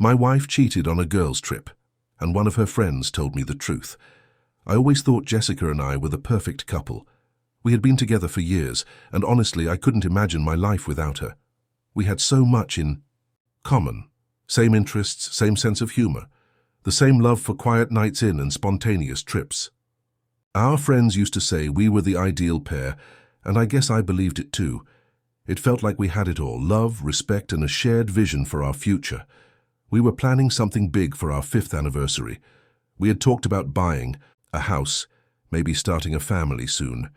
My wife cheated on a girls' trip, and one of her friends told me the truth. I always thought Jessica and I were the perfect couple. We had been together for years, and honestly, I couldn't imagine my life without her. We had so much in common. Same interests, same sense of humor, the same love for quiet nights in and spontaneous trips. Our friends used to say we were the ideal pair, and I guess I believed it too. It felt like we had it all: love, respect, and a shared vision for our future. We were planning something big for our 5th anniversary. We had talked about buying a house, maybe starting a family soon.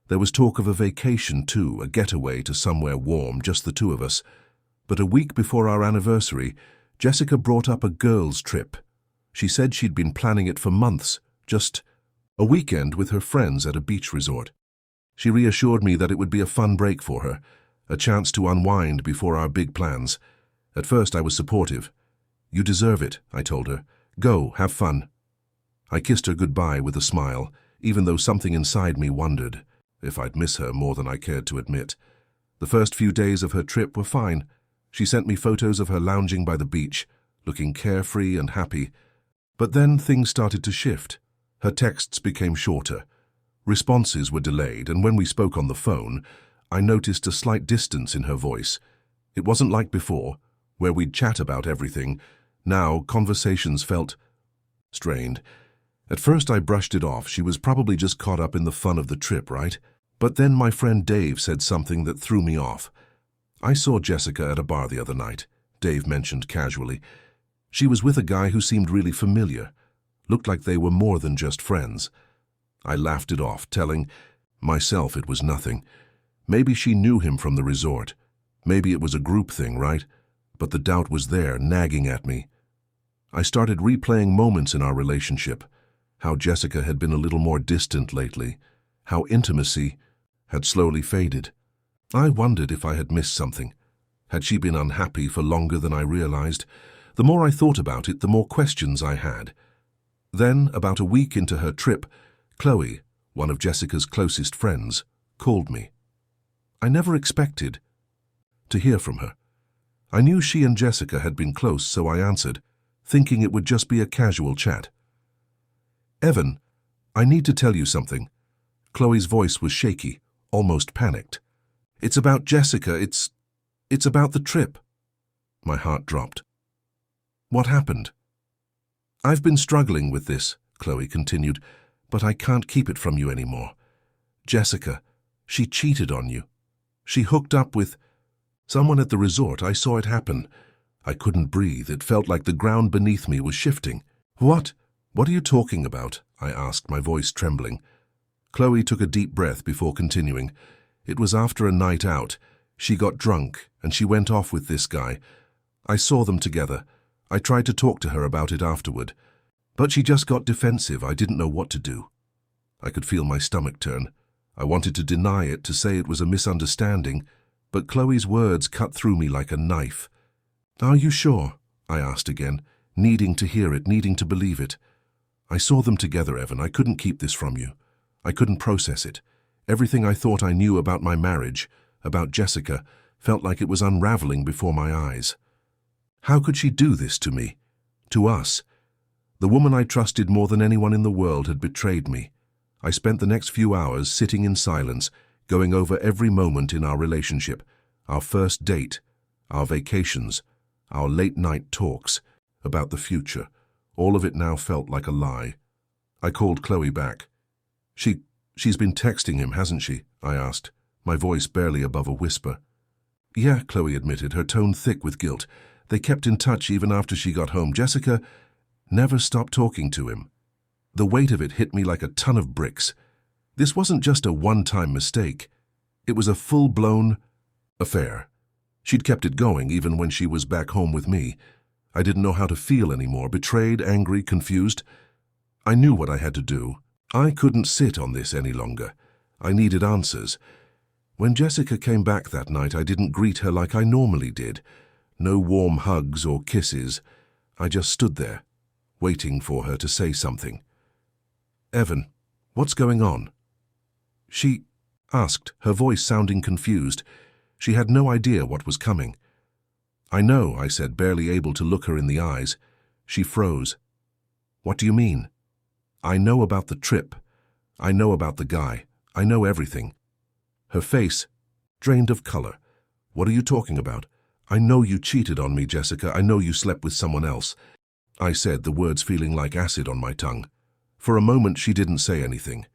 There was talk of a vacation too, a getaway to somewhere warm, just the two of us. But a week before our anniversary, Jessica brought up a girls' trip. She said she'd been planning it for months, just a weekend with her friends at a beach resort. She reassured me that it would be a fun break for her, a chance to unwind before our big plans. At first I was supportive. "You deserve it," I told her. "Go, have fun." I kissed her goodbye with a smile, even though something inside me wondered if I'd miss her more than I cared to admit. The first few days of her trip were fine. She sent me photos of her lounging by the beach, looking carefree and happy. But then things started to shift. Her texts became shorter. Responses were delayed, and when we spoke on the phone, I noticed a slight distance in her voice. It wasn't like before, where we'd chat about everything. Now, conversations felt strained. At first I brushed it off. She was probably just caught up in the fun of the trip, right? But then my friend Dave said something that threw me off. "I saw Jessica at a bar the other night," Dave mentioned casually. "She was with a guy who seemed really familiar. Looked like they were more than just friends." I laughed it off, telling myself it was nothing. Maybe she knew him from the resort. Maybe it was a group thing, right? But the doubt was there, nagging at me. I started replaying moments in our relationship. How Jessica had been a little more distant lately. How intimacy had slowly faded. I wondered if I had missed something. Had she been unhappy for longer than I realized? The more I thought about it, the more questions I had. Then, about a week into her trip, Chloe, one of Jessica's closest friends, called me. I never expected to hear from her. I knew she and Jessica had been close, so I answered, thinking it would just be a casual chat. "Evan, I need to tell you something." Chloe's voice was shaky, almost panicked. "It's about Jessica. It's about the trip." My heart dropped. "What happened?" "I've been struggling with this," Chloe continued, "but I can't keep it from you anymore. Jessica, she cheated on you. She hooked up with someone at the resort. I saw it happen. I couldn't breathe. It felt like the ground beneath me was shifting." "What? What are you talking about?" I asked, my voice trembling. Chloe took a deep breath before continuing. "It was after a night out. She got drunk, and she went off with this guy. I saw them together. I tried to talk to her about it afterward. But she just got defensive. I didn't know what to do." I could feel my stomach turn. I wanted to deny it, to say it was a misunderstanding, but Chloe's words cut through me like a knife. "Are you sure?" I asked again, needing to hear it, needing to believe it. "I saw them together, Evan. I couldn't keep this from you. I couldn't process it. Everything I thought I knew about my marriage, about Jessica, felt like it was unraveling before my eyes. How could she do this to me? To us? The woman I trusted more than anyone in the world had betrayed me. I spent the next few hours sitting in silence, going over every moment in our relationship, our first date, our vacations, our late-night talks, about the future. All of it now felt like a lie. I called Chloe back. She's been texting him, hasn't she?" I asked, my voice barely above a whisper. "Yeah," Chloe admitted, her tone thick with guilt. "They kept in touch even after she got home. Jessica never stopped talking to him." The weight of it hit me like a ton of bricks. This wasn't just a one-time mistake. It was a full-blown affair. She'd kept it going even when she was back home with me. I didn't know how to feel anymore, betrayed, angry, confused. I knew what I had to do. I couldn't sit on this any longer. I needed answers. When Jessica came back that night, I didn't greet her like I normally did. No warm hugs or kisses. I just stood there, waiting for her to say something. "Evan, what's going on?" She asked, her voice sounding confused. She had no idea what was coming. "I know," I said, barely able to look her in the eyes. She froze. "What do you mean?" "I know about the trip. I know about the guy. I know everything." Her face drained of color. "What are you talking about?" "I know you cheated on me, Jessica. I know you slept with someone else," I said, the words feeling like acid on my tongue. For a moment she didn't say anything.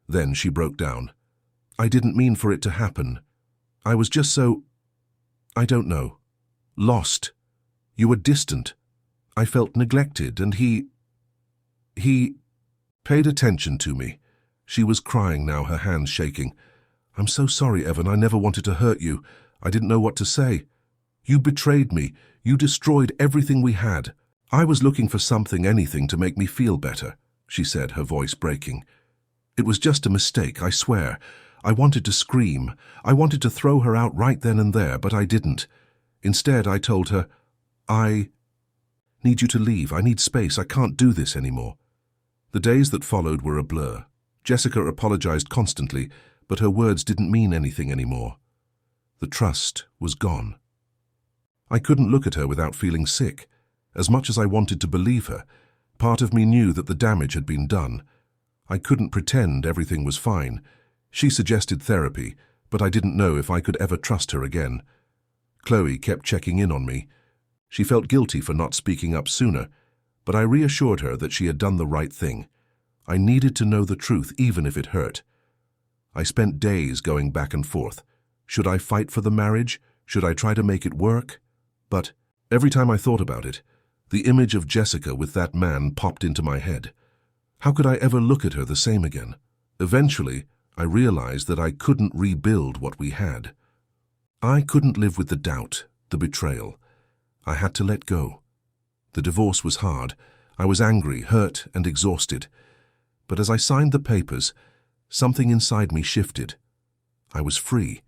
Then she broke down. "I didn't mean for it to happen. I was just so, I don't know, lost. You were distant. I felt neglected, and he paid attention to me." She was crying now, her hands shaking. "I'm so sorry, Evan. I never wanted to hurt you. I didn't know what to say. You betrayed me. You destroyed everything we had. I was looking for something, anything, to make me feel better," she said, her voice breaking. "It was just a mistake, I swear. I wanted to scream. I wanted to throw her out right then and there, but I didn't. Instead, I told her, 'I need you to leave. I need space. I can't do this anymore.'" The days that followed were a blur. Jessica apologized constantly, but her words didn't mean anything anymore. The trust was gone. I couldn't look at her without feeling sick. As much as I wanted to believe her, part of me knew that the damage had been done. I couldn't pretend everything was fine. She suggested therapy, but I didn't know if I could ever trust her again. Chloe kept checking in on me. She felt guilty for not speaking up sooner, but I reassured her that she had done the right thing. I needed to know the truth, even if it hurt. I spent days going back and forth. Should I fight for the marriage? Should I try to make it work? But every time I thought about it, the image of Jessica with that man popped into my head. How could I ever look at her the same again? Eventually, I realized that I couldn't rebuild what we had. I couldn't live with the doubt, the betrayal. I had to let go. The divorce was hard. I was angry, hurt, and exhausted. But as I signed the papers, something inside me shifted. I was free.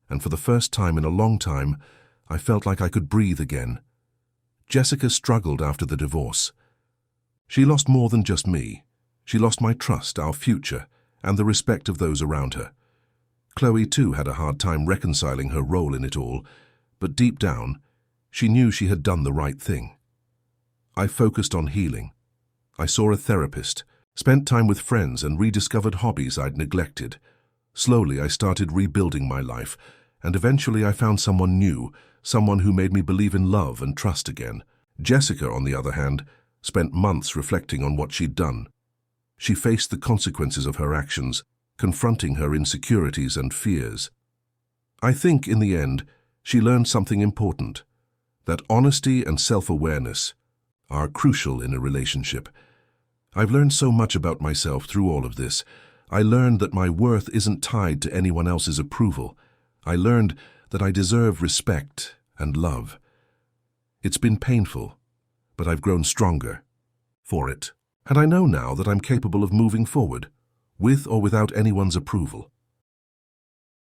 And for the first time in a long time, I felt like I could breathe again. Jessica struggled after the divorce. She lost more than just me. She lost my trust, our future, and the respect of those around her. Chloe, too, had a hard time reconciling her role in it all, but deep down, she knew she had done the right thing. I focused on healing. I saw a therapist, spent time with friends, and rediscovered hobbies I'd neglected. Slowly, I started rebuilding my life, and eventually I found someone new, someone who made me believe in love and trust again. Jessica, on the other hand, spent months reflecting on what she'd done. She faced the consequences of her actions, confronting her insecurities and fears. I think, in the end, she learned something important, that honesty and self-awareness are crucial in a relationship. I've learned so much about myself through all of this. I learned that my worth isn't tied to anyone else's approval. I learned that I deserve respect and love. It's been painful, but I've grown stronger for it. And I know now that I'm capable of moving forward, with or without anyone's approval.